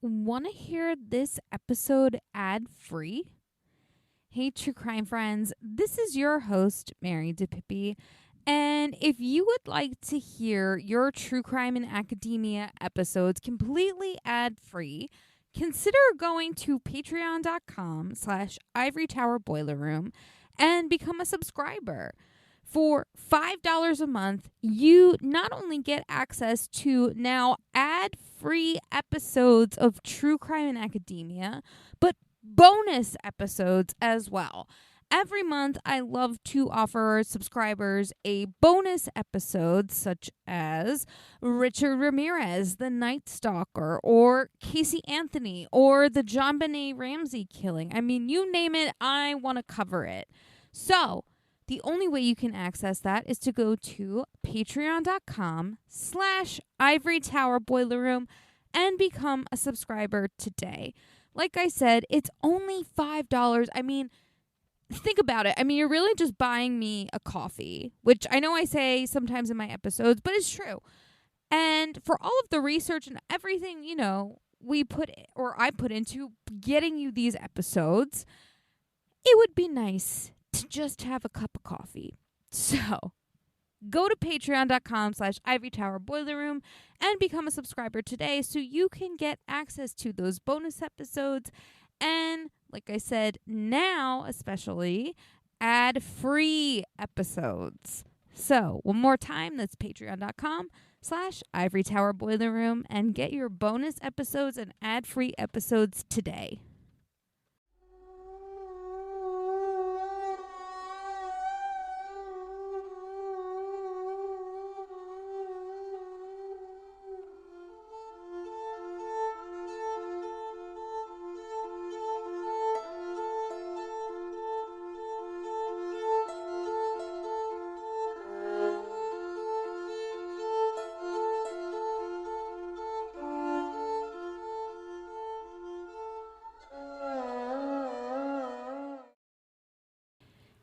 Want to hear this episode ad-free? Hey, true crime friends, this is your host, Mary DiPipi, and if you would like to hear your True Crime in Academia episodes completely ad-free, consider going to patreon.com/Ivory Tower Boiler Room and become a subscriber. For $5 a month, you not only get access to now ad-free episodes of True Crime in Academia, but bonus episodes as well. Every month, I love to offer subscribers a bonus episode, such as Richard Ramirez, the Night Stalker, or Casey Anthony, or the JonBenet Ramsey killing. I mean, you name it, I want to cover it. So, the only way you can access that is to go to patreon.com/Ivory Tower Boiler Room and become a subscriber today. Like I said, it's only $5. I mean, think about it. I mean, you're really just buying me a coffee, which I know I say sometimes in my episodes, but it's true. And for all of the research and everything, I put into getting you these episodes, it would be nice to just have a cup of coffee. So go to patreon.com/Ivory Tower Boiler Room and become a subscriber today so you can get access to those bonus episodes and, like I said, now especially ad-free episodes. So one more time, that's patreon.com/Ivory Tower Boiler Room and get your bonus episodes and ad-free episodes today.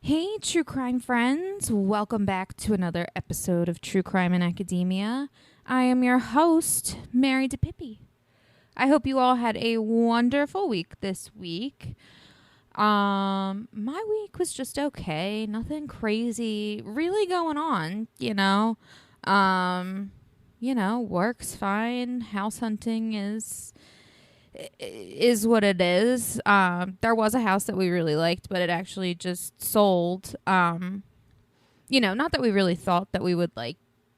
Hey, true crime friends. Welcome back to another episode of True Crime in Academia. I am your host, Mary DiPipi. I hope you all had a wonderful week this week. My week was just okay. Nothing crazy really going on, work's fine. House hunting is what it is. There was a house that we really liked, but it actually just sold. Not that we really thought that we would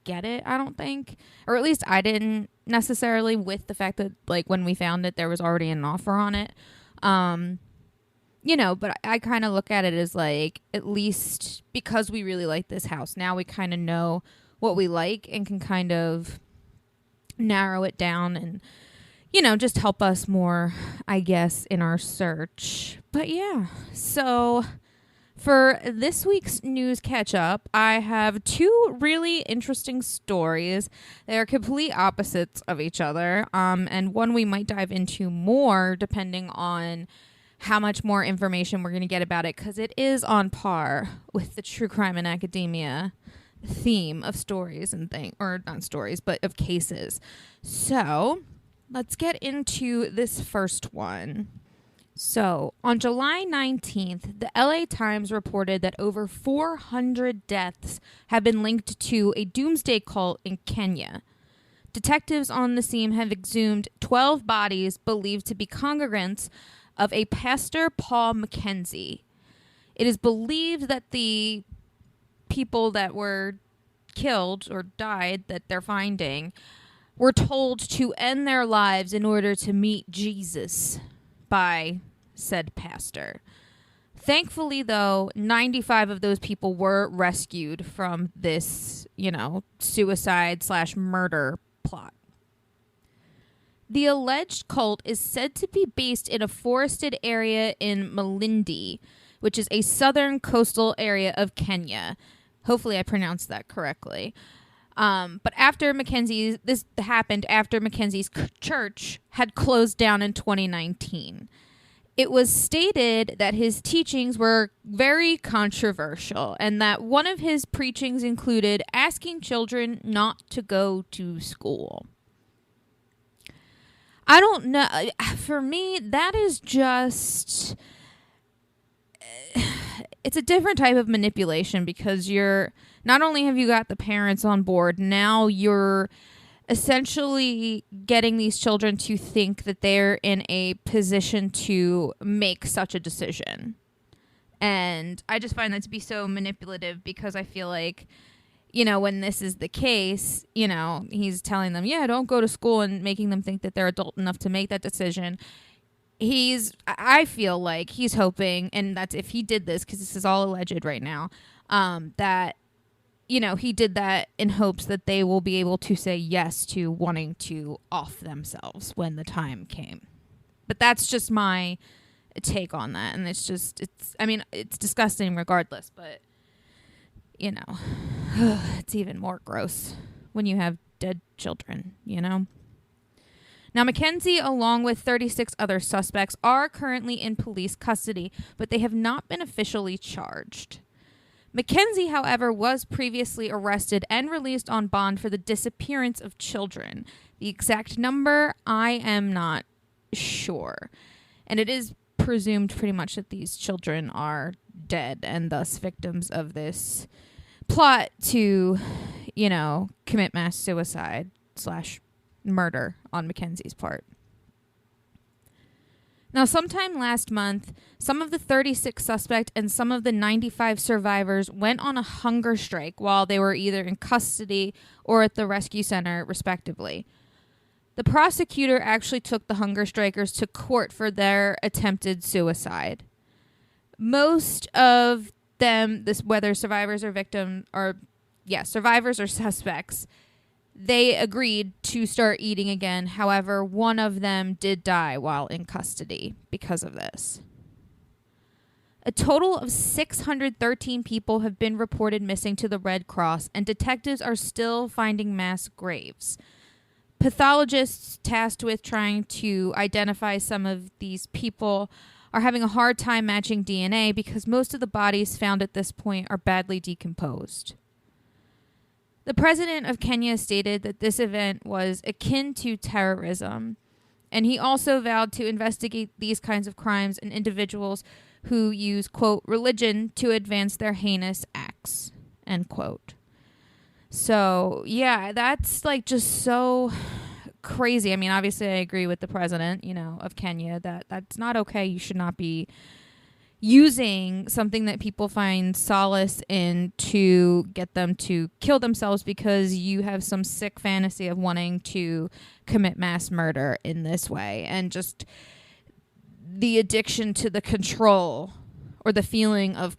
get it, I don't think, or at least I didn't necessarily, with the fact that when we found it there was already an offer on it. But I kind of look at it as at least because we really like this house, now we kind of know what we like and can kind of narrow it down and just help us more, I guess, in our search. But yeah, so for this week's news catch-up, I have two really interesting stories. They are complete opposites of each other, and one we might dive into more depending on how much more information we're going to get about it, because it is on par with the True Crime in Academia theme of stories and or not stories, but of cases. So let's get into this first one. So, on July 19th, the LA Times reported that over 400 deaths have been linked to a doomsday cult in Kenya. Detectives on the scene have exhumed 12 bodies believed to be congregants of a Pastor Paul Mackenzie. It is believed that the people that were killed or died that they're finding were told to end their lives in order to meet Jesus by said pastor. Thankfully, though, 95 of those people were rescued from this, suicide/murder plot. The alleged cult is said to be based in a forested area in Malindi, which is a southern coastal area of Kenya. Hopefully I pronounced that correctly. But this happened after Mackenzie's church had closed down in 2019. It was stated that his teachings were very controversial and that one of his preachings included asking children not to go to school. I don't know. For me, that is just... It's a different type of manipulation because you're... Not only have you got the parents on board, now you're essentially getting these children to think that they're in a position to make such a decision. And I just find that to be so manipulative because I feel like, you know, when this is the case, you know, he's telling them, yeah, don't go to school, and making them think that they're adult enough to make that decision. I feel like he's hoping, and that's if he did this, because this is all alleged right now, that, you know, he did that in hopes that they will be able to say yes to wanting to off themselves when the time came. But that's just my take on that. And it's disgusting regardless, but, you know, it's even more gross when you have dead children, you know? Now, Mackenzie, along with 36 other suspects, are currently in police custody, but they have not been officially charged. Mackenzie, however, was previously arrested and released on bond for the disappearance of children. The exact number, I am not sure. And it is presumed pretty much that these children are dead and thus victims of this plot to, you know, commit mass suicide / murder on Mackenzie's part. Now, sometime last month, some of the 36 suspects and some of the 95 survivors went on a hunger strike while they were either in custody or at the rescue center, respectively. The prosecutor actually took the hunger strikers to court for their attempted suicide. Most of them, whether survivors or victims, survivors or suspects, they agreed to start eating again. However, one of them did die while in custody because of this. A total of 613 people have been reported missing to the Red Cross, and detectives are still finding mass graves. Pathologists tasked with trying to identify some of these people are having a hard time matching DNA because most of the bodies found at this point are badly decomposed. The president of Kenya stated that this event was akin to terrorism, and he also vowed to investigate these kinds of crimes and individuals who use, quote, religion to advance their heinous acts, end quote. So, yeah, that's like just so crazy. I mean, obviously I agree with the president, you know, of Kenya that that's not okay. You should not be using something that people find solace in to get them to kill themselves because you have some sick fantasy of wanting to commit mass murder in this way. And just the addiction to the control or the feeling of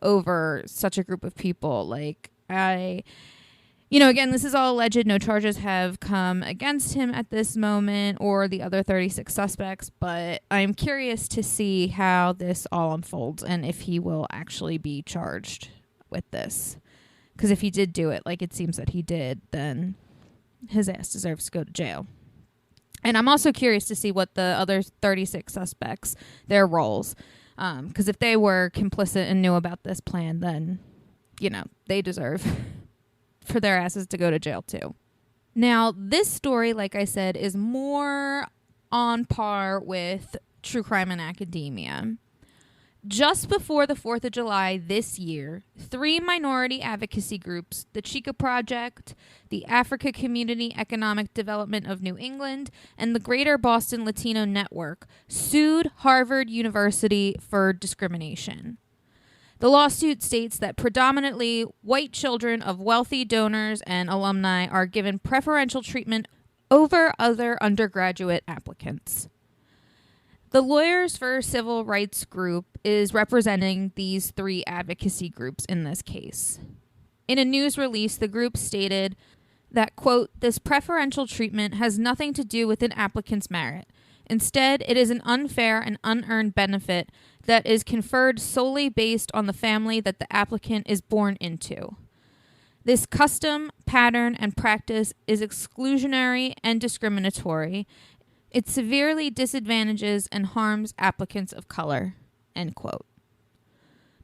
over such a group of people. Like, again, this is all alleged. No charges have come against him at this moment or the other 36 suspects, but I'm curious to see how this all unfolds and if he will actually be charged with this. Because if he did do it, like it seems that he did, then his ass deserves to go to jail. And I'm also curious to see what the other 36 suspects, their roles. Because if they were complicit and knew about this plan, then, you know, they deserve for their asses to go to jail too. Now, this story, like I said, is more on par with true crime in academia. Just before the 4th of July this year, 3 minority advocacy groups, the Chica Project, the Africa Community Economic Development of New England, and the Greater Boston Latino Network, sued Harvard University for discrimination. The lawsuit states that predominantly white children of wealthy donors and alumni are given preferential treatment over other undergraduate applicants. The Lawyers for Civil Rights group is representing these 3 advocacy groups in this case. In a news release, the group stated that, quote, this preferential treatment has nothing to do with an applicant's merit. Instead, it is an unfair and unearned benefit that is conferred solely based on the family that the applicant is born into. This custom, pattern, and practice is exclusionary and discriminatory. It severely disadvantages and harms applicants of color, end quote.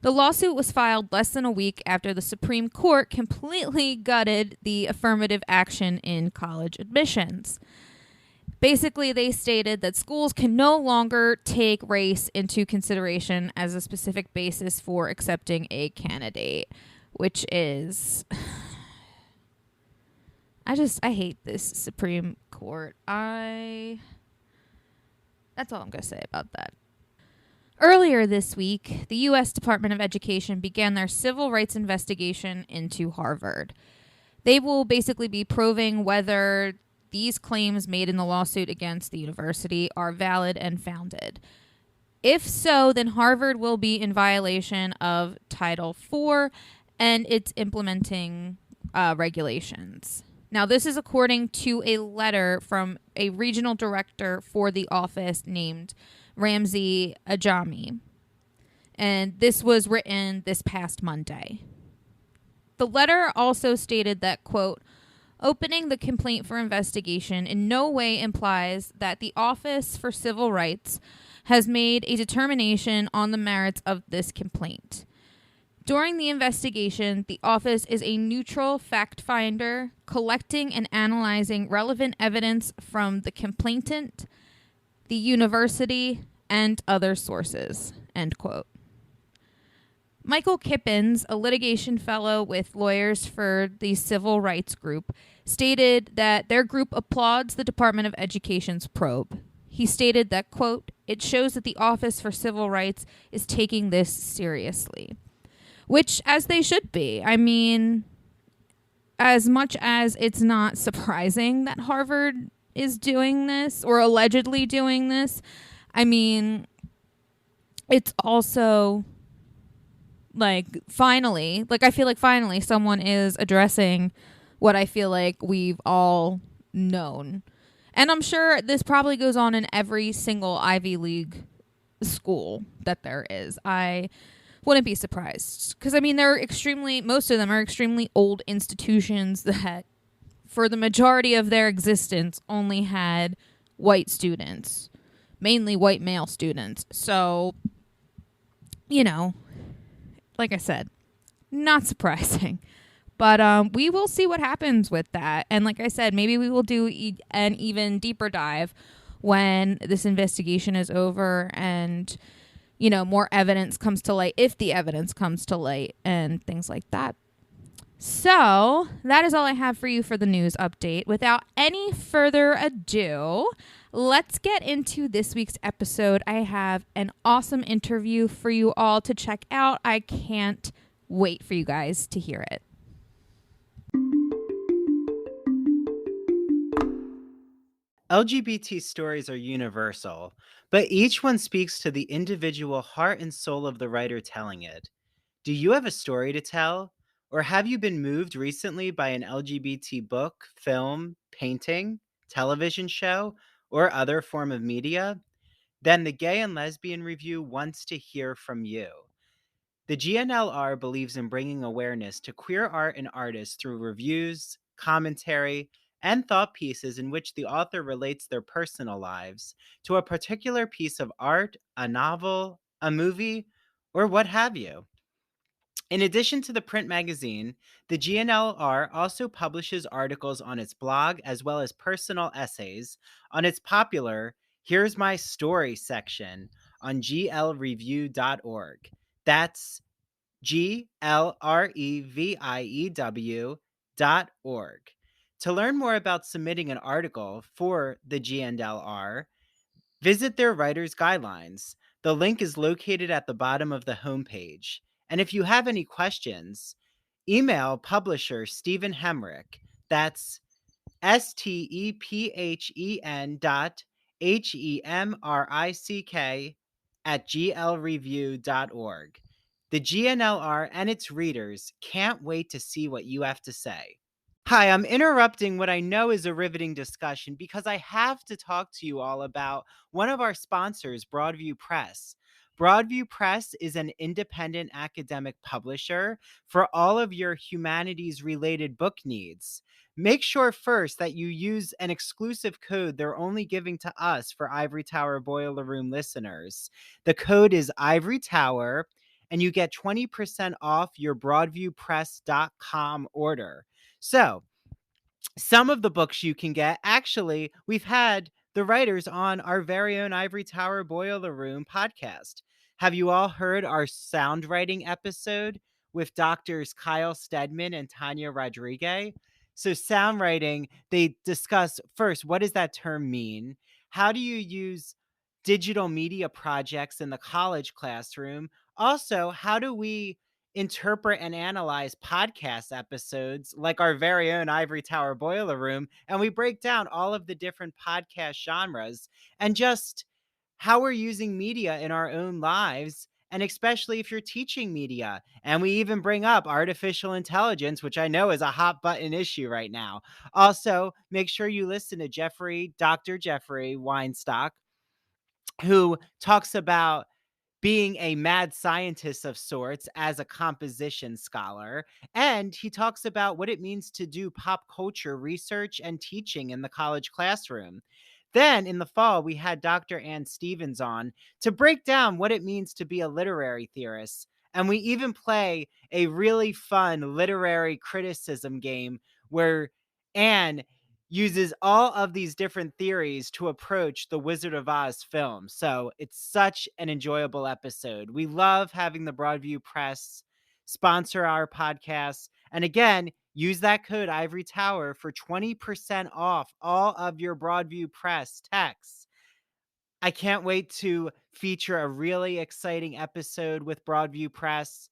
The lawsuit was filed less than a week after the Supreme Court completely gutted the affirmative action in college admissions. Basically, they stated that schools can no longer take race into consideration as a specific basis for accepting a candidate, which is I hate this Supreme Court. That's all I'm going to say about that. Earlier this week, the U.S. Department of Education began their civil rights investigation into Harvard. They will basically be probing whether these claims made in the lawsuit against the university are valid and founded. If so, then Harvard will be in violation of Title IV and its implementing regulations. Now, this is according to a letter from a regional director for the office named Ramsey Ajami. And this was written this past Monday. The letter also stated that, quote, opening the complaint for investigation in no way implies that the Office for Civil Rights has made a determination on the merits of this complaint. During the investigation, the office is a neutral fact finder, collecting and analyzing relevant evidence from the complainant, the university, and other sources, end quote. Michael Kippens, a litigation fellow with Lawyers for the Civil Rights Group, stated that their group applauds the Department of Education's probe. He stated that, quote, it shows that the Office for Civil Rights is taking this seriously. Which, as they should be. I mean, as much as it's not surprising that Harvard is doing this or allegedly doing this, I mean, it's also I feel like finally someone is addressing what I feel like we've all known. And I'm sure this probably goes on in every single Ivy League school that there is. I wouldn't be surprised. Because, I mean, most of them are extremely old institutions that, for the majority of their existence, only had white students. Mainly white male students. So, you know, like I said, not surprising. But we will see what happens with that. And like I said, maybe we will do an even deeper dive when this investigation is over and, you know, more evidence comes to light, if the evidence comes to light and things like that. So that is all I have for you for the news update. Without any further ado, let's get into this week's episode. I have an awesome interview for you all to check out. I can't wait for you guys to hear it. LGBT stories are universal, but each one speaks to the individual heart and soul of the writer telling it. Do you have a story to tell? Or have you been moved recently by an LGBT book, film, painting, television show, or other form of media? Then the Gay and Lesbian Review wants to hear from you. The GNLR believes in bringing awareness to queer art and artists through reviews, commentary, and thought pieces in which the author relates their personal lives to a particular piece of art, a novel, a movie, or what have you. In addition to the print magazine, the GNLR also publishes articles on its blog as well as personal essays on its popular Here's My Story section on glreview.org. That's glreview.org. To learn more about submitting an article for the GNLR, visit their writer's guidelines. The link is located at the bottom of the homepage. And if you have any questions, email publisher Stephen Hemrick. That's STEPHEN.HEMRICK at glreview.org. The GNLR and its readers can't wait to see what you have to say. Hi, I'm interrupting what I know is a riveting discussion because I have to talk to you all about one of our sponsors, Broadview Press. Broadview Press is an independent academic publisher for all of your humanities-related book needs. Make sure first that you use an exclusive code they're only giving to us for Ivory Tower Boiler Room listeners. The code is Ivory Tower, and you get 20% off your broadviewpress.com order. So, some of the books you can get, actually, we've had the writers on our very own Ivory Tower Boiler Room podcast. Have you all heard our sound writing episode with doctors Kyle Stedman and Tanya Rodriguez? So, sound writing, they discuss first, what does that term mean? How do you use digital media projects in the college classroom? Also, how do we interpret and analyze podcast episodes like our very own Ivory Tower Boiler Room? And we break down all of the different podcast genres and just how we're using media in our own lives, and especially if you're teaching media. And we even bring up artificial intelligence, which I know is a hot button issue right now. Also, make sure you listen to Dr. Jeffrey Weinstock, who talks about being a mad scientist of sorts as a composition scholar. And he talks about what it means to do pop culture research and teaching in the college classroom. Then in the fall, we had Dr. Ann Stevens on to break down what it means to be a literary theorist. And we even play a really fun literary criticism game where Anne uses all of these different theories to approach the Wizard of Oz film. So it's such an enjoyable episode. We love having the Broadview Press sponsor our podcast. And again, use that code Ivory Tower for 20% off all of your Broadview Press texts. I can't wait to feature a really exciting episode with Broadview Press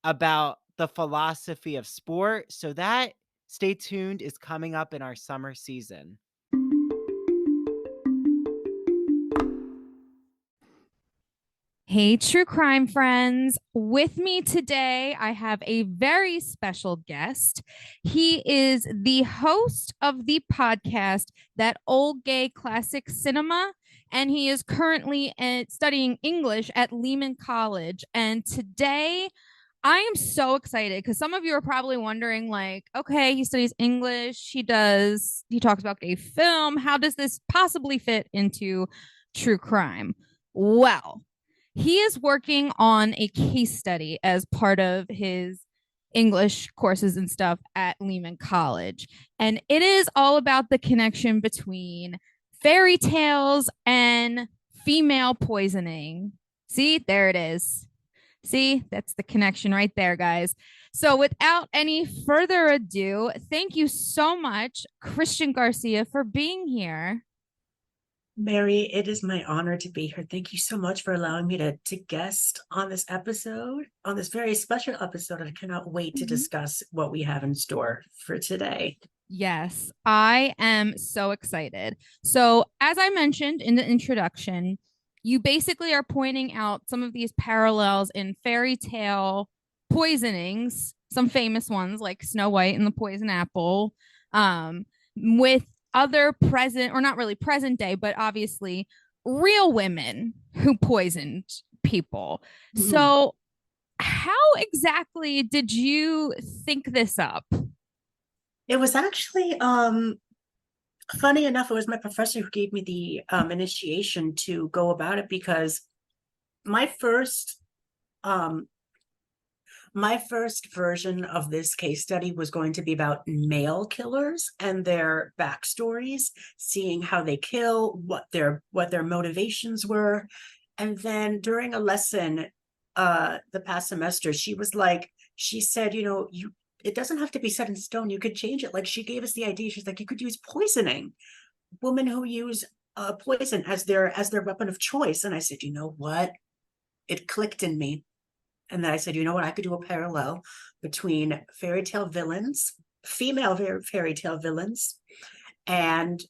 about the philosophy of sport. So that, stay tuned, is coming up in our summer season. Hey, true crime friends. With me today, I have a very special guest. He is the host of the podcast, That Old Gay Classic Cinema, and he is currently studying English at Lehman College. And today, I am so excited because some of you are probably wondering, like, okay, he studies English, he talks about gay film. How does this possibly fit into true crime? Well, he is working on a case study as part of his English courses and stuff at Lehman College. And it is all about the connection between fairy tales and female poisoning. See, there it is. See, that's the connection right there, guys. So, without any further ado, thank you so much, Christian Garcia, for being here. Mary, it is my honor to be here. Thank you so much for allowing me to guest on this episode, on this very special episode. I cannot wait to discuss what we have in store for today. Yes, I am so excited. So, as I mentioned in the introduction, you basically are pointing out some of these parallels in fairy tale poisonings, some famous ones like Snow White and the Poison Apple, with other present, or not really present day, but obviously real women who poisoned people. Mm-hmm. So, how exactly did you think this up? It was actually funny enough, it was my professor who gave me the initiation to go about it, because my first version of this case study was going to be about male killers and their backstories, seeing how they kill, what their motivations were. And then during a lesson the past semester, she said, it doesn't have to be set in stone. You could change it. Like, she gave us the idea. She's like, you could use poisoning, women who use poison as their weapon of choice. And I said, you know what? It clicked in me. And then I said, you know what? I could do a parallel between fairy tale villains, female fairy tale villains, and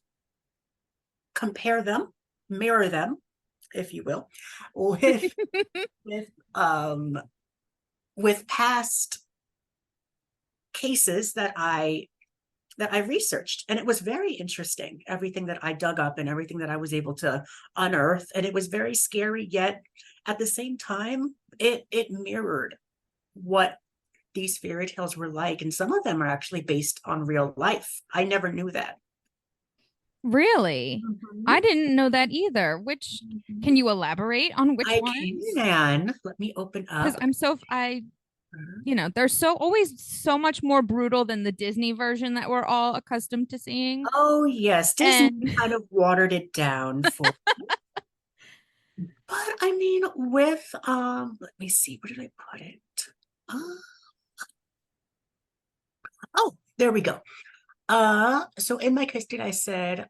compare them, mirror them, if you will, with past cases that I researched. And it was very interesting, everything that I dug up and everything that I was able to unearth. And it was very scary, yet at the same time, it mirrored what these fairy tales were like. And some of them are actually based on real life. I never knew that. Really? Mm-hmm. I didn't know that either. Can you elaborate on which one? I can. Let me open up. Because Mhm. You know, they're so always so much more brutal than the Disney version that we're all accustomed to seeing. Oh, yes. Disney And kind of watered it down for, but I mean, with, let me see, where did I put it? Uh, oh, there we go. So in my case, did I said,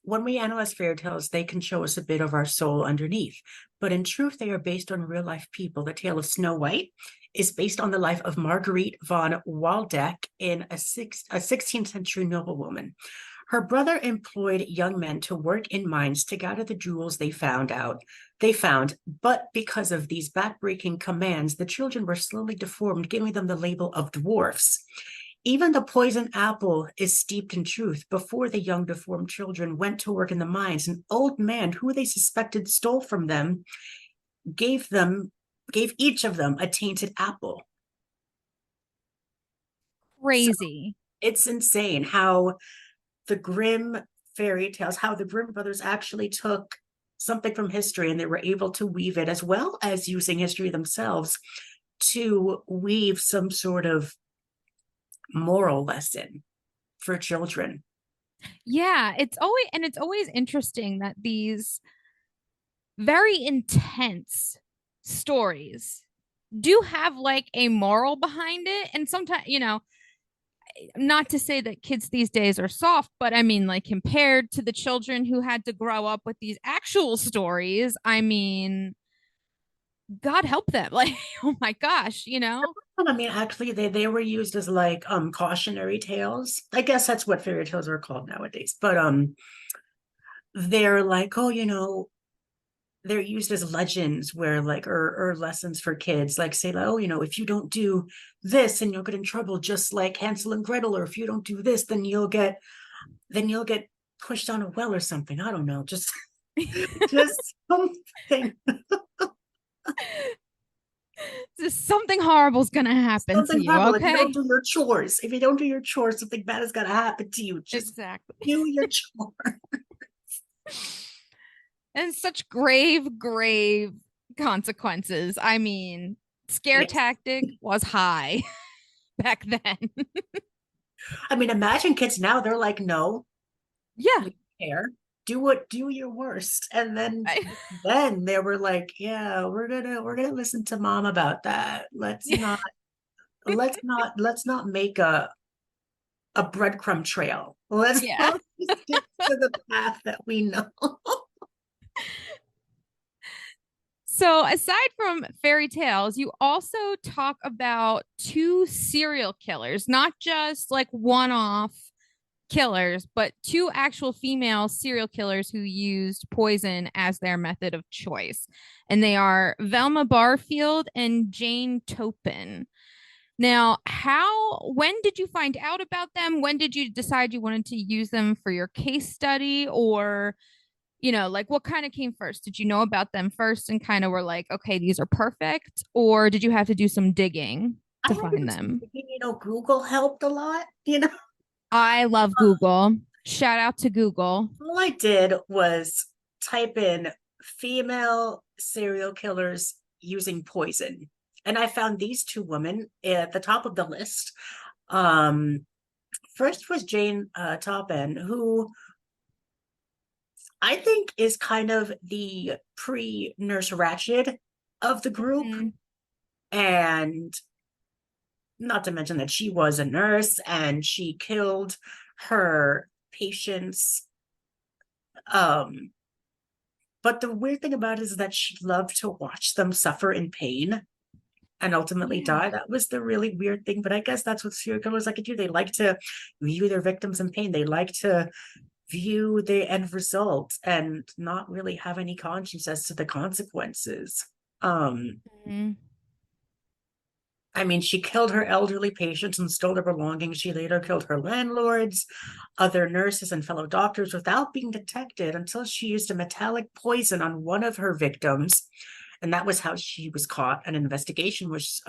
when we analyze fairy tales, they can show us a bit of our soul underneath. But in truth, they are based on real life people. The tale of Snow White is based on the life of Marguerite von Waldeck in a 16th century noblewoman. Her brother employed young men to work in mines to gather the jewels they found, but because of these backbreaking commands, the children were slowly deformed, giving them the label of dwarfs. Even the poison apple is steeped in truth. Before the young deformed children went to work in the mines, an old man who they suspected stole from them gave them gave each of them a tainted apple. So crazy. it's insane how the Grimm fairy tales, how the Grimm brothers actually took something from history and they were able to weave it, as well as using history themselves to weave some sort of moral lesson for children. Yeah, it's always interesting that these very intense stories do have like a moral behind it. And sometimes, you know, not to say that kids these days are soft, but I mean, like, compared to the children who had to grow up with these actual stories, I mean, God help them. Like, oh my gosh, you know? I mean, actually, they were used as like cautionary tales. I guess that's what fairy tales are called nowadays. But they're like, oh, they're used as legends where like or lessons for kids, like say, like, oh, if you don't do this, then you'll get in trouble, just like Hansel and Gretel, or if you don't do this, then you'll get pushed down a well or something. I don't know, just just something Something horrible is going to happen to something you. horrible. If you don't Okay. do your chores, if you don't do your chores, something bad is gonna happen to you. Just Exactly. do your chores. And such grave, grave consequences. I mean, scare Yes. tactic was high back then. I mean, imagine kids now, they're like, no, Yeah. we don't care. Do your worst. And then I, then they were like, yeah, we're gonna listen to mom about that. Let's yeah. not let's not make a breadcrumb trail. Let's Yeah. let's just stick to the path that we know. So, aside from fairy tales, you also talk about two serial killers, not just like one off killers, but two actual female serial killers who used poison as their method of choice. And they are Velma Barfield and Jane Topin. Now, when did you find out about them? When did you decide you wanted to use them for your case study? Or, you know, like what kind of came first? Did you know about them first and kind of were like, okay, these are perfect? Or did you have to do some digging I to had to find do some them? thinking, Google helped a lot. I love Google. Shout out to Google. All I did was type in female serial killers using poison. And I found these two women at the top of the list. Um, First was Jane Topin, who I think is kind of the pre-Nurse Ratched of the group. Mhm. And not to mention that she was a nurse and she killed her patients. Um, but the weird thing about it is that she loved to watch them suffer in pain and ultimately Yeah. die. That was the really weird thing. But I guess that's what serial killers like to do. They like to view their victims in pain. They like to view the end result and not really have any conscience as to the consequences. Um, Mhm. I mean, she killed her elderly patients and stole their belongings. She later killed her landlords, other nurses, and fellow doctors without being detected until she used a metallic poison on one of her victims. And that was how she was caught. An investigation was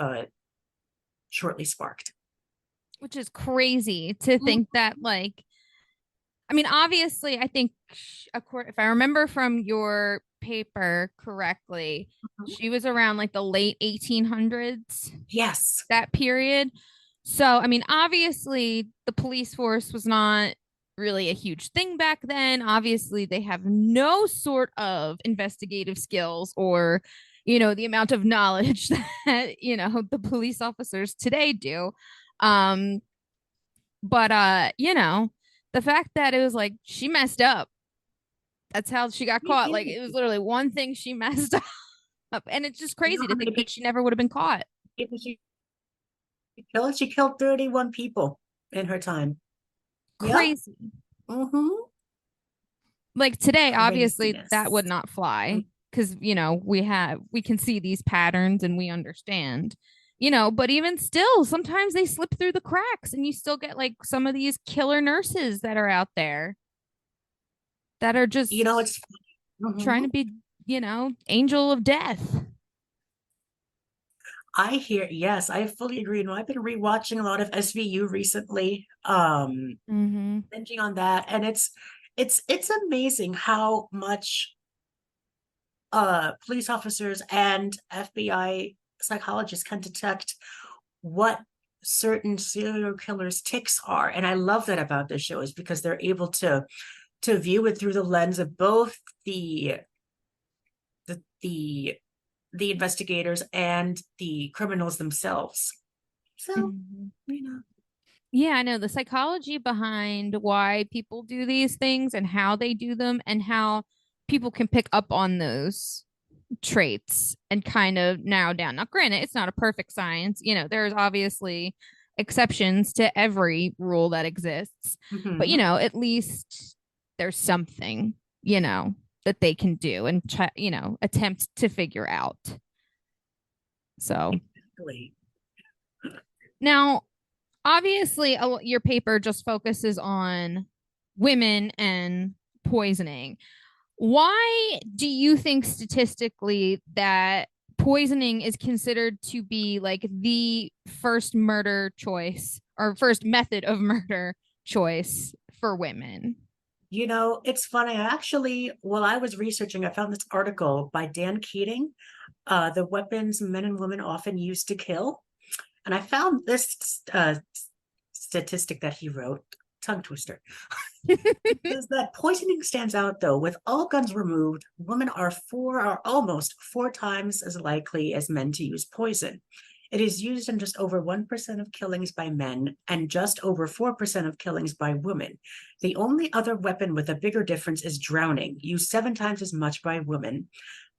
shortly sparked. Which is crazy to think that, like, I mean, obviously, I think, if I remember from your paper correctly, Mhm. she was around like the late 1800s, Yes. that period. So, I mean, obviously, the police force was not really a huge thing back then. Obviously, they have no sort of investigative skills or, the amount of knowledge that, the police officers today do. Um, but the fact that it was like she messed up, that's how she got She caught. Like, it was did. literally one thing she messed up. And it's just You know crazy to how many think that she never would have been caught. people she killed? She killed 31 people in her time. Yep. Crazy. Mm-hmm. Like today, obviously that would Craziness. not fly because we can see these patterns and we understand. But even still, sometimes they slip through the cracks and you still get like some of these killer nurses that are out there that are You know, just it's trying to mhm. be, angel of death. I hear, yes, I fully agree. I've been rewatching a lot of SVU recently, Mm-hmm. binging on that, and it's amazing how much police officers and FBI psychologists can detect what certain serial killers' tics are. And I love that about this show is because they're able to view it through the lens of both the the the investigators and the criminals themselves. So, Mm-hmm. you know, Yeah, I know the psychology behind why people do these things and how they do them and how people can pick up on those traits and kind of narrow down. Now, granted, it's not a perfect science. There's obviously exceptions to every rule that exists, but mhm, at least there's something, that they can do and try, attempt to figure out. So exactly. now, obviously, your paper just focuses on women and poisoning. Why do you think statistically that poisoning is considered to be like the first murder choice or first method of murder choice for women? You know, it's funny. Actually, while I was researching, I found this article by Dan Keating, The Weapons Men and Women Often Use to Kill. And I found this statistic that he wrote, tongue twister. Is that poisoning stands out though. With all guns removed, women are almost four times as likely as men to use poison. It is used in just over 1% of killings by men and just over 4% of killings by women. The only other weapon with a bigger difference is drowning, used 7 times as much by women,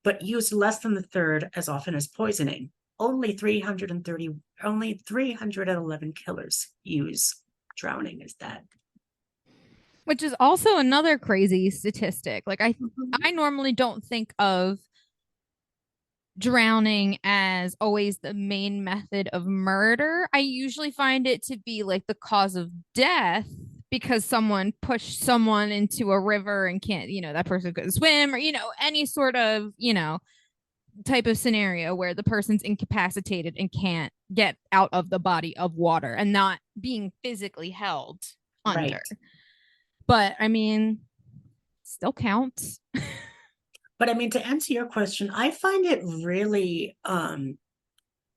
but used less than the third as often as poisoning. Only 311 killers use drowning as that. Which is also another crazy statistic. Like I Mhm. normally don't think of drowning as always the main method of murder. I usually find it to be like the cause of death because someone pushed someone into a river and can't, that person couldn't swim or, any sort of, type of scenario where the person's incapacitated and can't get out of the body of water and not being physically held under. Right. But I mean, still counts. But I mean, to answer your question, I find it really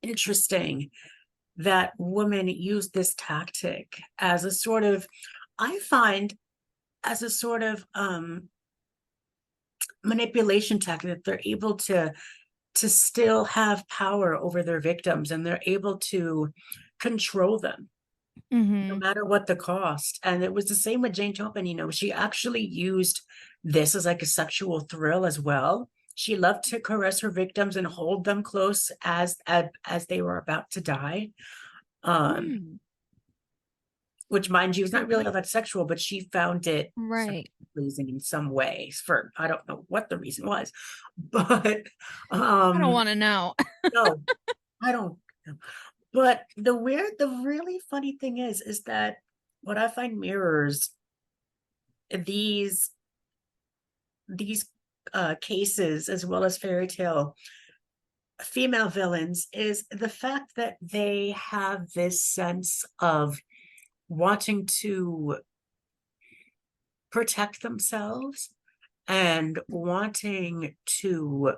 interesting that women use this tactic as a sort of, I find, as a sort of manipulation tactic that they're able to still have power over their victims and they're able to control them no Mm-hmm. matter what the cost. And it was the same with Jane Topin, she actually used this as like a sexual thrill as well. She loved to caress her victims and hold them close as they were about to die. Um, Mm, which mind you is not really all that sexual, but she found it right. pleasing in some ways for I don't know what the reason was. But I don't um want to know. no, I don't know. But the really funny thing is that what I find mirrors these these cases as well as fairy tale female villains is the fact that they have this sense of wanting to protect themselves and wanting to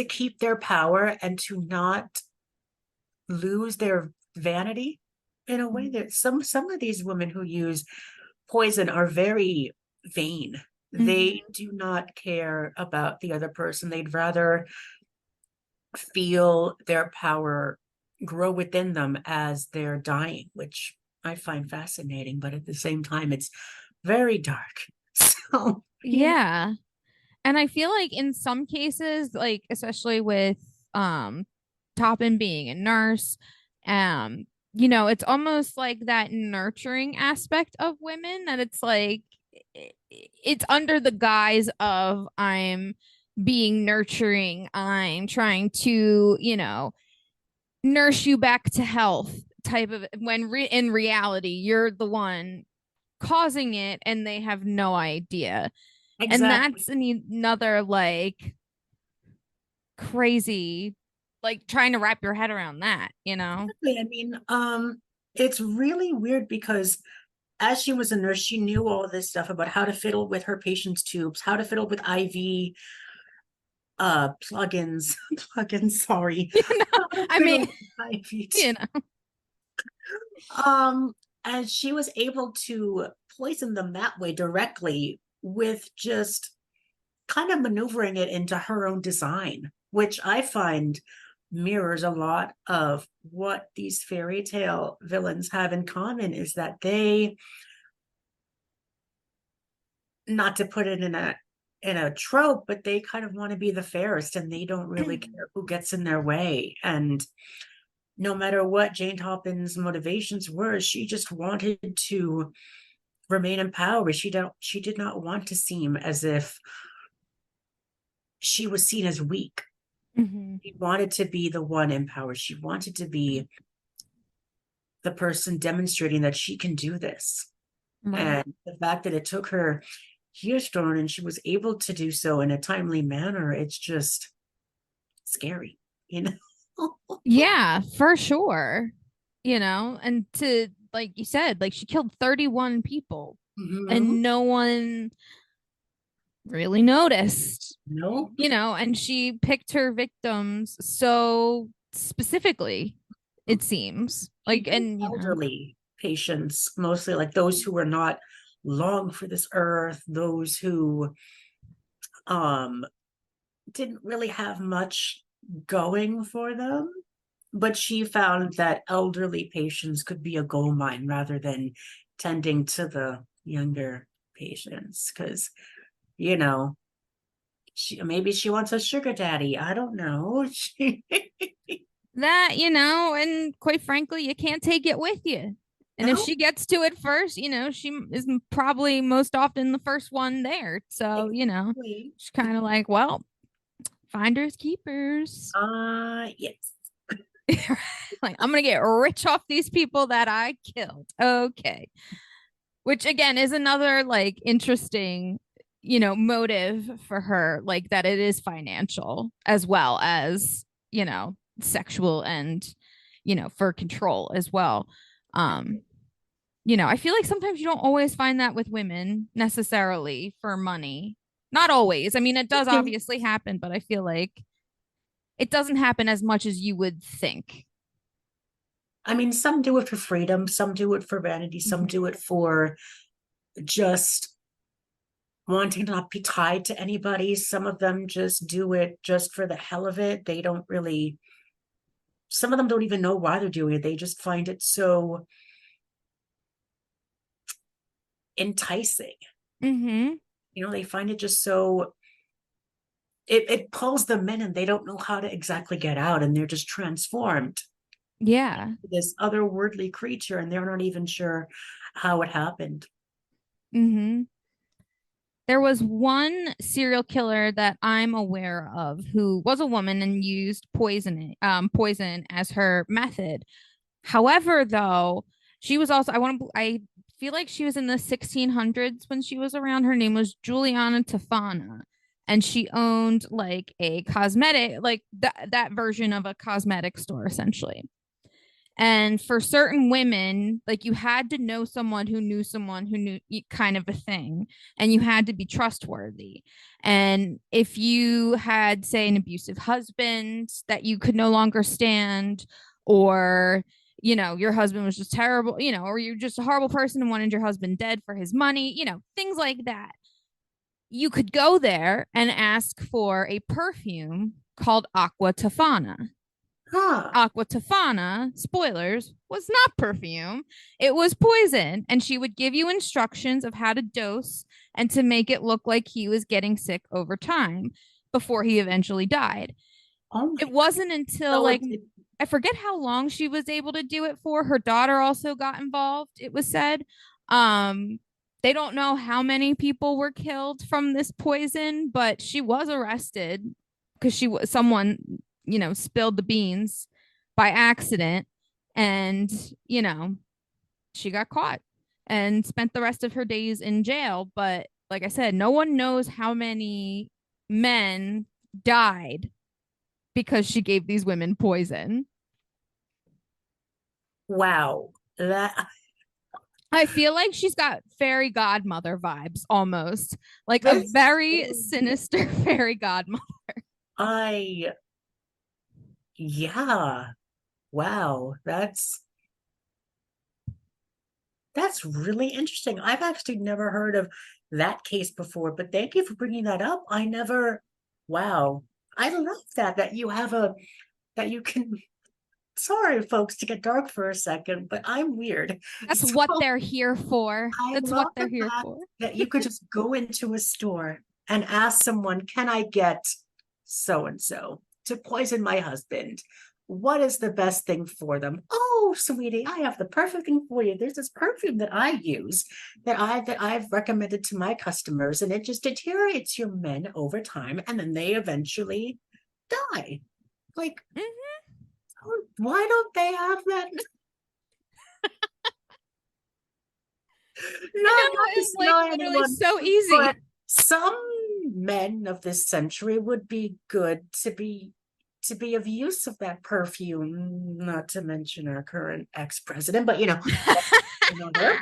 keep their power and to not lose their vanity in a way that some of these women who use poison are very vain. Mhm. They do not care about the other person. They'd rather feel their power grow within them as they're dying, which I find fascinating, but at the same time, it's very dark. So, Yeah. And I feel like in some cases, like especially with um Toppin being a nurse, um, it's almost like that nurturing aspect of women that it's like it's under the guise of I'm being nurturing, I'm trying to, nurse you back to health type of when in reality you're the one causing it and they have no idea. And exactly. that's another like crazy, like trying to wrap your head around that. Exactly. I mean, it's really weird because as she was a nurse, she knew all this stuff about how to fiddle with her patients' tubes, how to fiddle with IV plugins, plugins, sorry. How to I fiddle mean, with IV. you know, Um, and she was able to poison them that way directly with just kind of maneuvering it into her own design, which I find mirrors a lot of what these fairy tale villains have in common is that they, not to put it in a trope, but they kind of want to be the fairest and they don't really care who gets in their way. And no matter what Jane Toppin's motivations were, she just wanted to remain in power. She did not want to seem as if she was seen as weak. mhm, She wanted to be the one in power. She wanted to be the person demonstrating that she can do this. right. And the fact that it took her years, Dawn, and she was able to do so in a timely manner, it's just scary, you know? Yeah, for sure. And to like you said, like she killed 31 people Mhm. and no one really noticed. No, And she picked her victims so specifically, it seems. she Like, picked and elderly patients, mostly like those who were not long for this earth, those who um didn't really have much going for them. But she found that elderly patients could be a gold mine rather than tending to the younger patients. Because, you know, maybe she wants a sugar daddy. I don't know. and quite frankly, you can't take it with you. And if No, she gets to it first, she is probably most often the first one there. So, exactly. she's kind of like, well, finders keepers. Yes. Like, I'm going to get rich off these people that I killed. Okay. Which again is another like interesting, motive for her, like that it is financial as well as, sexual and, for control as well. Um, I feel like sometimes you don't always find that with women necessarily for money. Not always. I mean, it does obviously happen, but I feel like it doesn't happen as much as you would think. I mean, some do it for freedom, some do it for vanity, some Mhm. do it for just wanting to not be tied to anybody. Some of them just do it just for the hell of it. They don't really, some of them don't even know why they're doing it. They just find it so enticing. Mhm. They find it just so, it pulls them in and they don't know how to exactly get out. And they're just transformed Yeah. into this otherworldly creature and they're not even sure how it happened. Mhm. There was one serial killer that I'm aware of who was a woman and used poison as her method. However, though, she was also I feel like she was in the 1600s when she was around. Her name was Juliana Tofana, and she owned like a cosmetic, like that version of a cosmetic store essentially. And for certain women, like you had to know someone who knew kind of a thing, and you had to be trustworthy. And if you had, say, an abusive husband that you could no longer stand, or your husband was just terrible, or you're just a horrible person and wanted your husband dead for his money, things like that, you could go there and ask for a perfume called Aqua Tofana. Huh. Aqua Tofana, spoilers, was not perfume. It was poison. And she would give you instructions of how to dose and to make it look like he was getting sick over time before he eventually died. Oh my It wasn't until So like I forget how long she was able to do it for. Her daughter also got involved, it was said. They don't know how many people were killed from this poison, but she was arrested because someone, spilled the beans by accident, and, she got caught and spent the rest of her days in jail. But like I said, no one knows how many men died because she gave these women poison. wow. That I feel like she's got fairy godmother vibes almost, like a this very is sinister fairy godmother. I yeah. Wow. That's really interesting. I've actually never heard of that case before, but thank you for bringing that up. I never, wow. I love that you have that you can, sorry, folks, to get dark for a second, but I'm weird. That's So what they're here for. I That's what love they're the here fact for. that you could just go into a store and ask someone, can I get so and so to poison my husband? What is the best thing for them? Oh, sweetie, I have the perfect thing for you. There's this perfume that I use that I've recommended to my customers, and it just deteriorates your men over time, and then they eventually die. Like, why don't they have that? Not to It's like smell literally anyone, so easy. but some men of this century would be good to be of use of that perfume, not to mention our current ex-president, but her.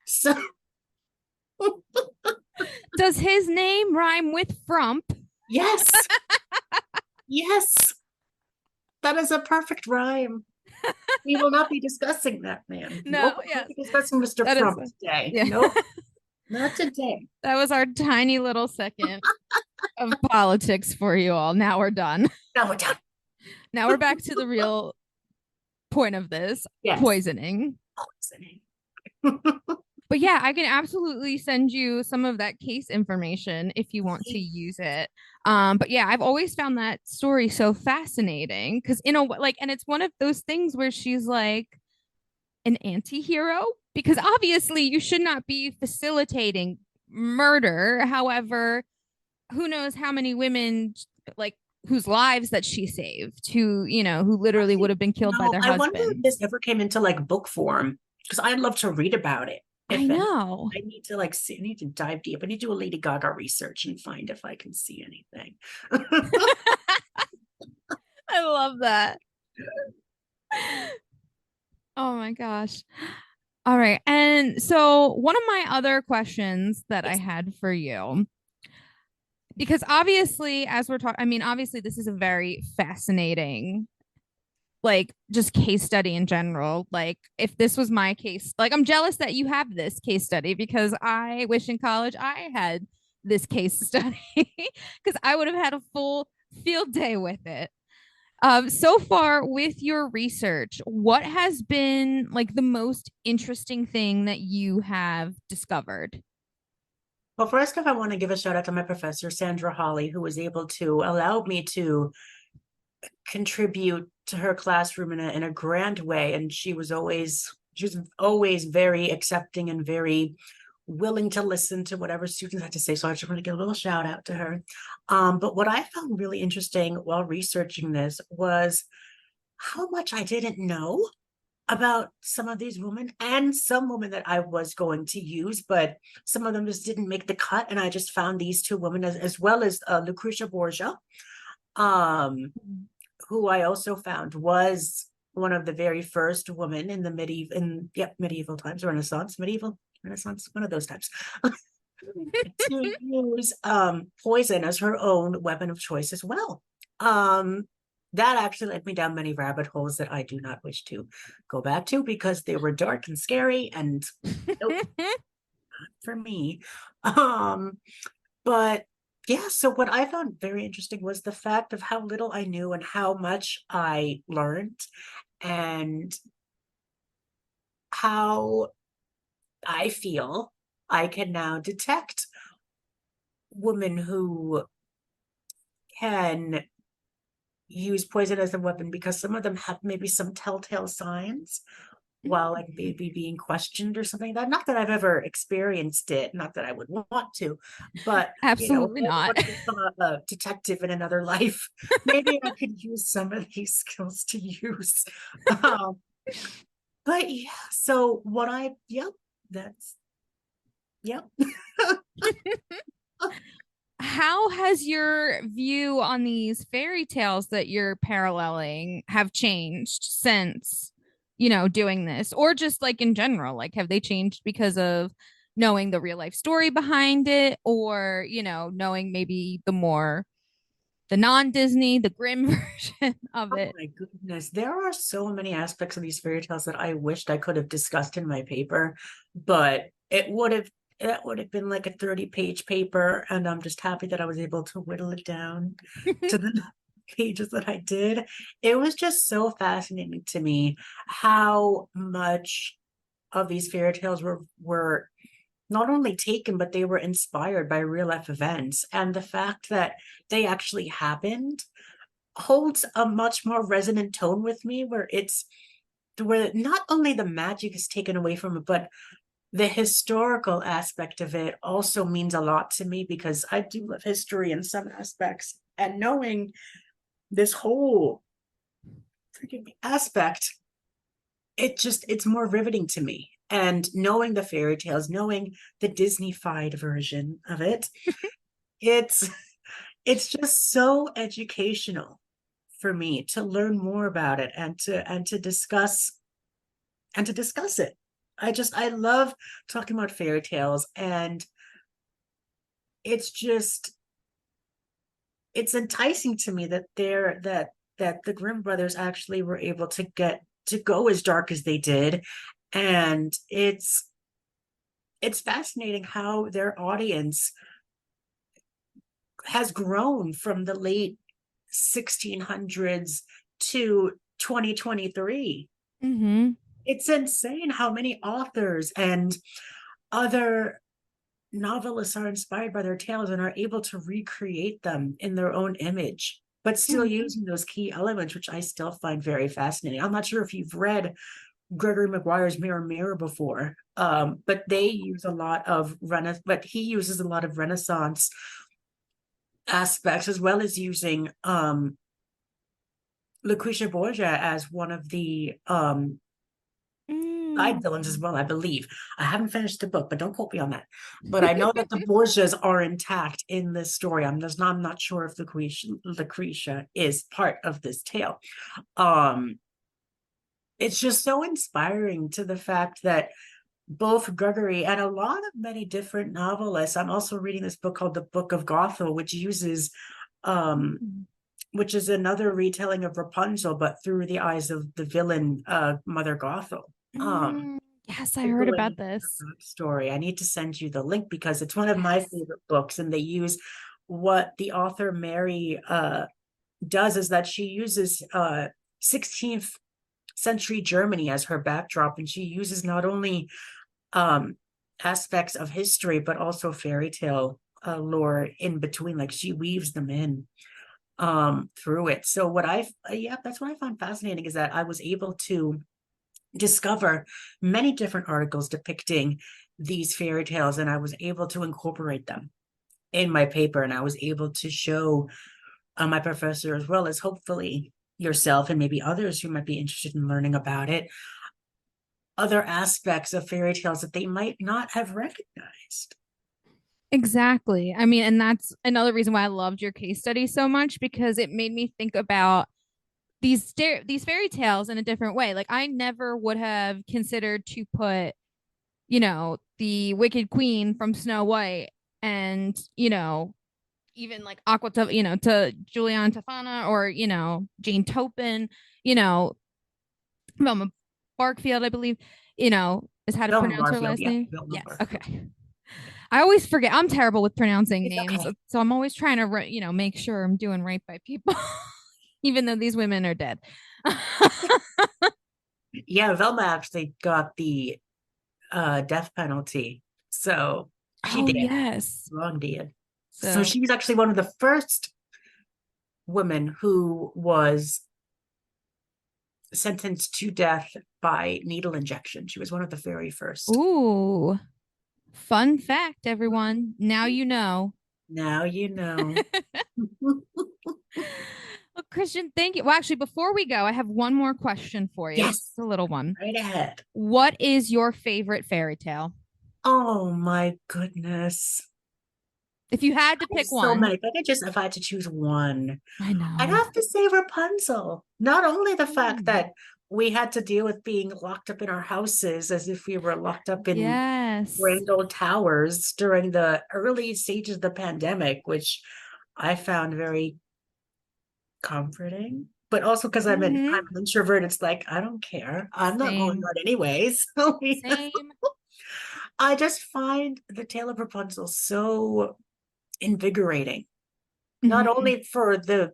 So Does his name rhyme with frump? yes, yes, that is a perfect rhyme. We will not be discussing that man. No, Nope, we'll yes, be discussing Mr. that is Frump today. yeah. Nope, not today. That was our tiny little second of politics for you all. Now we're done. Now we're done. Now we're back to the real point of this, Yes. poisoning. But yeah, I can absolutely send you some of that case information if you want to use it. But yeah, I've always found that story so fascinating because and it's one of those things where she's like an anti-hero, because obviously you should not be facilitating murder. However, who knows how many women, like, whose lives that she saved, who literally would have been killed by their I wonder if husband. this ever came into like book form, because I'd love to read about it. I know. I need to I need to dive deep. I need to do a Lady Gaga research and find if I can see anything. I love that. Oh my gosh. All right. And so one of my other questions that I had for you, because obviously, as we're talking, I mean, obviously, this is a very fascinating, like, just case study in general. Like, if this was my case, like, I'm jealous that you have this case study, because I wish in college I had this case study because I would have had a full field day with it. So far with your research, what has been like the most interesting thing that you have discovered? Well, first off, I want to give a shout out to my professor, Sandra Holly, who was able to allow me to contribute to her classroom in a grand way. And she was always very accepting and very willing to listen to whatever students had to say. So I just want to give a little shout out to her. But what I found really interesting while researching this was how much I didn't know about some of these women, and some women that I was going to use, but some of them just didn't make the cut. And I just found these two women, as well as Lucretia Borgia, who I also found was one of the very first women in the medieval times, Renaissance, one of those times, to use poison as her own weapon of choice as well. That actually led me down many rabbit holes that I do not wish to go back to because they were dark and scary and nope, for me. But yeah, so what I found very interesting was the fact of how little I knew and how much I learned, and how I feel I can now detect women who can use poison as a weapon because some of them have maybe some telltale signs while like maybe being questioned or something like that. Not that I've ever experienced it, not that I would want to, but Absolutely if I not. want to become a detective in another life, maybe I could use some of these skills to use. Um, but yeah, so that's, yep. How has your view on these fairy tales that you're paralleling have changed since, doing this? Or just like in general, like have they changed because of knowing the real life story behind it, or, knowing maybe the non-Disney, the grim version of Oh it? my goodness. There are so many aspects of these fairy tales that I wished I could have discussed in my paper, but it would have been like a 30-page paper, and I'm just happy that I was able to whittle it down to the pages that I did. It was just so fascinating to me how much of these fairy tales were not only taken, but they were inspired by real life events. And the fact that they actually happened holds a much more resonant tone with me, where not only the magic is taken away from it, but the historical aspect of it also means a lot to me because I do love history in some aspects, and knowing this whole aspect, it's more riveting to me. And knowing the fairy tales, knowing the Disney-fied version of it, it's it's just so educational for me to learn more about it and to discuss it. I love talking about fairy tales, and it's just it's enticing to me that the Grimm brothers actually were able to get to go as dark as they did. And it's fascinating how their audience has grown from the late 1600s to 2023. Mm-hmm. It's insane how many authors and other novelists are inspired by their tales and are able to recreate them in their own image, but still Mm-hmm. using those key elements, which I still find very fascinating. I'm not sure if you've read Gregory Maguire's Mirror Mirror before, but they use a lot of but he uses a lot of Renaissance aspects, as well as using Lucretia Borgia as one of the side villains as well, I believe. I haven't finished the book, but don't quote me on that. But I know that the Borgias are intact in this story. I'm not sure if Lucretia is part of this tale. It's just so inspiring to the fact that both Gregory and a lot of many different novelists. I'm also reading this book called The Book of Gothel, which is another retelling of Rapunzel, but through the eyes of the villain, Mother Gothel. Um, Yes, I heard going about into this. her backstory. I need to send you the link because it's one of my Yes. favorite books, and they use what the author Mary does is that she uses 16th century Germany as her backdrop, and she uses not only um, aspects of history but also fairy tale lore in between. Like she weaves them in through it. So that's what I found fascinating, is that I was able to discover many different articles depicting these fairy tales, and I was able to incorporate them in my paper, and I was able to show my professor, as well as hopefully yourself and maybe others who might be interested in learning about it, other aspects of fairy tales that they might not have recognized. Exactly. I mean, and that's another reason why I loved your case study so much, because it made me think about these fairy tales in a different way. Like I never would have considered to put, the Wicked Queen from Snow White and, even like Aqua to, to Juliana Tafana or, Jane Topin, Velma Barkfield, I believe, is how to Vilma pronounce her Barfield, last yeah, name. Vilma Yes. Barfield. Okay. I always forget. I'm terrible with pronouncing It's names. okay. So I'm always trying to, make sure I'm doing right by people, even though these women are dead. Yeah, Velma actually got the death penalty. So she Oh, did. yes. Long did. So So, she was actually one of the first women who was sentenced to death by needle injection. She was one of the very first. ooh, fun fact, everyone. Now you know. Now you know. Well, Christian, thank you. Well, actually, before we go, I have one more question for you. Yes, Just a little one. right ahead. What is your favorite fairy tale? Oh my goodness. If you had to pick So one, many. If I had to choose one, I I'd know. have to say Rapunzel. Not only the fact Mm. that we had to deal with being locked up in our houses as if we were locked up in Yes. grand old towers during the early stages of the pandemic, which I found very comforting. But also because I'm Mm-hmm. an introvert, it's like I don't care. I'm not going Same. out anyways. So Same. I just find the tale of Rapunzel so invigorating. Not Mm-hmm. only for the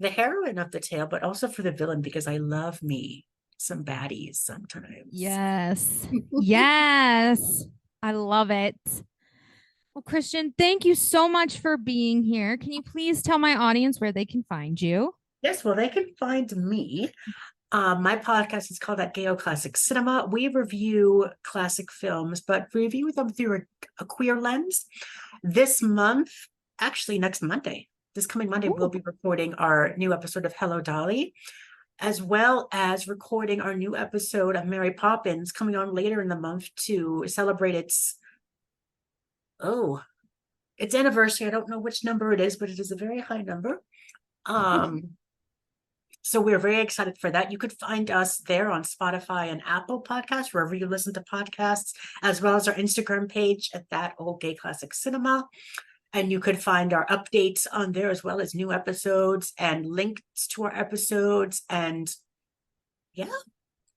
heroine of the tale, but also for the villain, because I love me some baddies sometimes. Yes. Yes. I love it. Well, Christian, thank you so much for being here. Can you please tell my audience where they can find you? Yes, well, they can find me. My podcast is called That Gay Classic Cinema. We review classic films, but review them through a queer lens. This month, actually next Monday, this coming Monday, we'll Ooh. be recording our new episode of Hello Dolly, as well as recording our new episode of Mary Poppins coming on later in the month to celebrate its anniversary. I don't know which number it is, but it is a very high number. So we're very excited for that. You could find us there on Spotify and Apple Podcasts, wherever you listen to podcasts, as well as our Instagram page at That Old Gay Classic Cinema. And you could find our updates on there, as well as new episodes and links to our episodes. And yeah,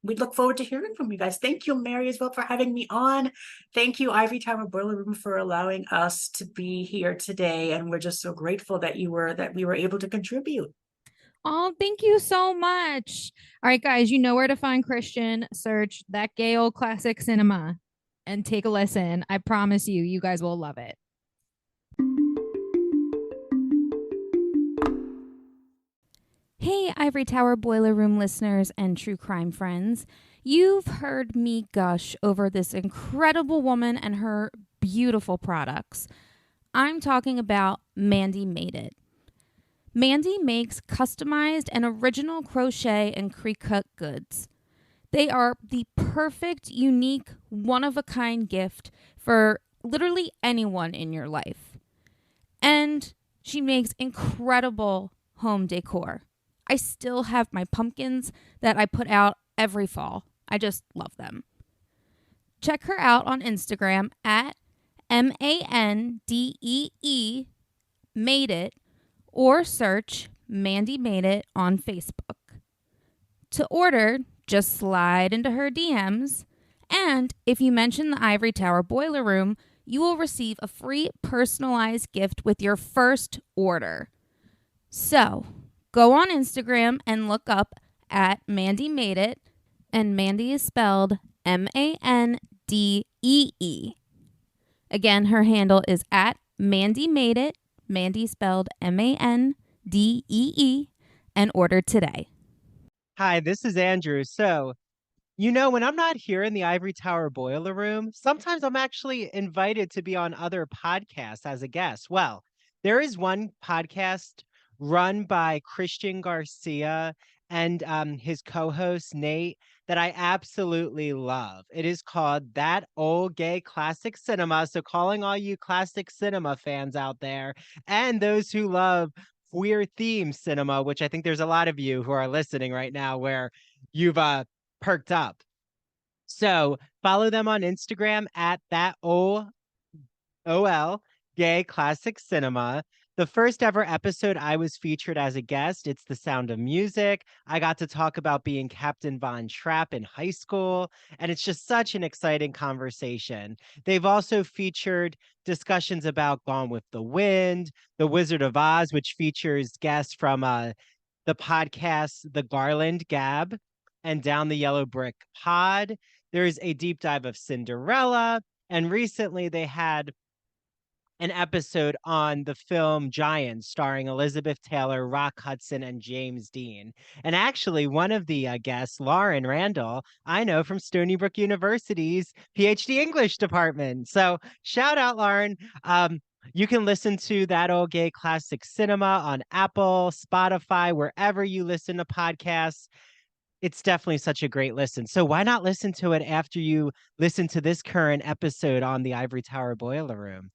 we look forward to hearing from you guys. Thank you, Mary, as well, for having me on. Thank you, Ivory Tower Boiler Room, for allowing us to be here today. And we're just so grateful that we were able to contribute. Oh, thank you so much. All right, guys, you know where to find Christian. Search That Gay Old Classic Cinema and take a listen. I promise you, you guys will love it. Hey, Ivory Tower Boiler Room listeners and true crime friends. You've heard me gush over this incredible woman and her beautiful products. I'm talking about Mandy Made It. Mandy makes customized and original crochet and pre-cut goods. They are the perfect, unique, one-of-a-kind gift for literally anyone in your life. And she makes incredible home decor. I still have my pumpkins that I put out every fall. I just love them. Check her out on Instagram at MANDEE Made It, or search Mandy Made It on Facebook. To order, just slide into her DMs, and if you mention the Ivory Tower Boiler Room, you will receive a free personalized gift with your first order. So, go on Instagram and look up at Mandy Made It, and Mandy is spelled MANDEE. Again, her handle is at Mandy Made It, Mandy spelled MANDEE, and order today. Hi, this is Andrew. So, when I'm not here in the Ivory Tower Boiler Room, sometimes I'm actually invited to be on other podcasts as a guest. Well, there is one podcast run by Christian Garcia and his co-host Nate that I absolutely love. It is called That Old Gay Classic Cinema. So calling all you classic cinema fans out there and those who love queer theme cinema, which I think there's a lot of you who are listening right now where you've perked up. So follow them on Instagram at that OL Gay Classic Cinema. The first ever episode I was featured as a guest. It's The Sound of Music. I got to talk about being Captain Von Trapp in high school, and it's just such an exciting conversation. They've also featured discussions about Gone with the Wind, The Wizard of Oz, which features guests from the podcast The Garland Gab and Down the Yellow Brick Pod. There's a deep dive of Cinderella, and recently they had an episode on the film Giants starring Elizabeth Taylor, Rock Hudson, and James Dean. And actually, one of the guests, Lauren Randall, I know from Stony Brook University's PhD English department. So shout out, Lauren. You can listen to That Old Gay Classic Cinema on Apple, Spotify, wherever you listen to podcasts. It's definitely such a great listen. So why not listen to it after you listen to this current episode on the Ivory Tower Boiler Room?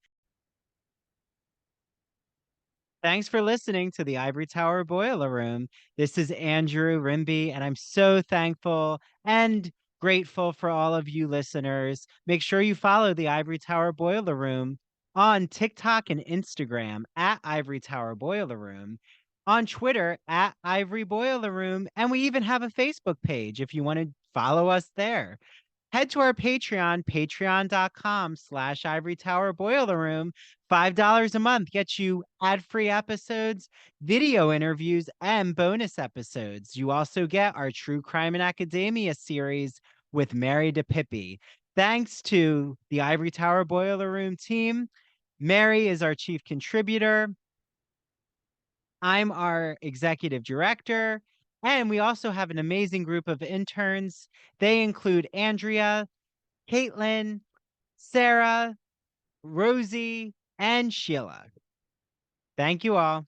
Thanks for listening to the Ivory Tower Boiler Room. This is Andrew Rimby, and I'm so thankful and grateful for all of you listeners. Make sure you follow the Ivory Tower Boiler Room on TikTok and Instagram at Ivory Tower Boiler Room, on Twitter at Ivory Boiler Room, and we even have a Facebook page if you want to follow us there. Head to our Patreon, patreon.com/Ivory Tower Boiler Room. $5 a month gets you ad-free episodes, video interviews, and bonus episodes. You also get our True Crime and Academia series with Mary DiPipi. Thanks to the Ivory Tower Boiler Room team. Mary is our chief contributor. I'm our executive director. And we also have an amazing group of interns. They include Andrea, Caitlin, Sarah, Rosie, and Sheila. Thank you all.